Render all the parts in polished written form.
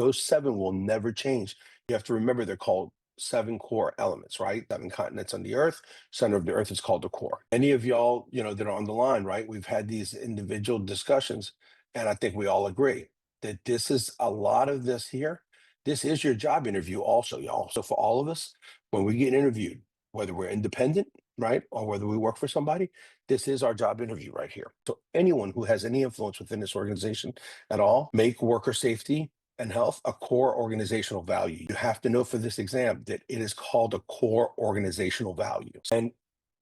those seven will never change. You have to remember they're called seven core elements, right? Seven continents on the earth. Center of the earth is called the core. Any of y'all, that are on the line, right? We've had these individual discussions, and I think we all agree that this is a lot of this here. This is your job interview, also, y'all. So for all of us, when we get interviewed, whether we're independent, right, or whether we work for somebody, this is our job interview right here. So anyone who has any influence within this organization at all, make worker safety and health a core organizational value. You have to know for this exam that it is called a core organizational value. And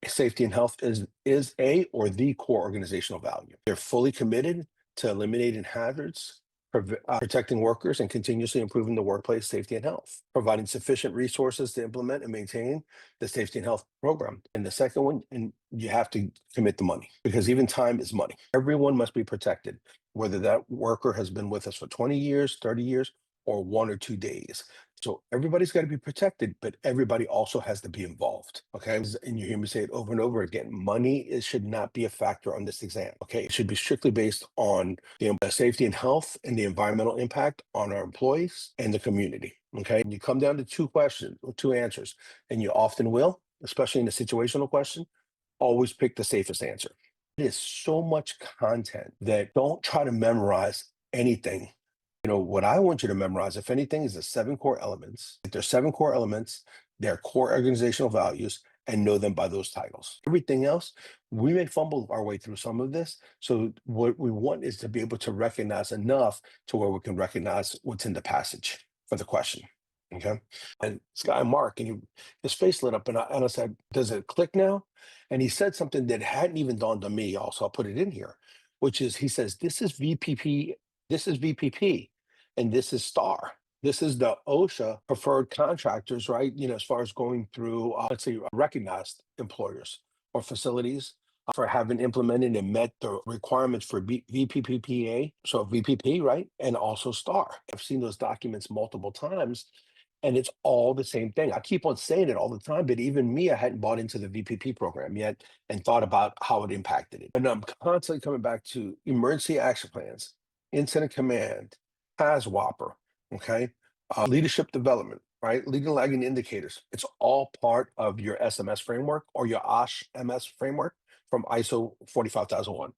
safety and health is a or the core organizational value. They're fully committed to eliminating hazards, protecting workers, and continuously improving the workplace safety and health, providing sufficient resources to implement and maintain the safety and health program. And the second one, and you have to commit the money, because even time is money. Everyone must be protected, whether that worker has been with us for 20 years, 30 years, or 1 or 2 days. So everybody's got to be protected, but everybody also has to be involved. Okay. And you hear me say it over and over again. Money should not be a factor on this exam. Okay. It should be strictly based on the safety and health and the environmental impact on our employees and the community. Okay. And you come down to two questions or two answers, and you often will, especially in a situational question, always pick the safest answer. It is so much content that don't try to memorize anything. What I want you to memorize, if anything, is the seven core elements. If there's seven core elements, they're core organizational values, and know them by those titles. Everything else, we may fumble our way through some of this. So what we want is to be able to recognize enough to where we can recognize what's in the passage for the question. Okay. And this guy, Mark, and his face lit up, and I said, does it click now? And he said something that hadn't even dawned on me. Also, I'll put it in here, which is he says, this is VPP, this is VPP, and this is STAR. This is the OSHA preferred contractors, right? As far as going through, let's say, recognized employers or facilities for having implemented and met the requirements for VPPPA, so VPP, right? And also STAR. I've seen those documents multiple times, and it's all the same thing. I keep on saying it all the time, but even me, I hadn't bought into the VPP program yet and thought about how it impacted it. And I'm constantly coming back to emergency action plans, incident command, HAZWOPER, okay? Leadership development, right? Leading lagging indicators. It's all part of your SMS framework or your OSH MS framework from ISO 45001.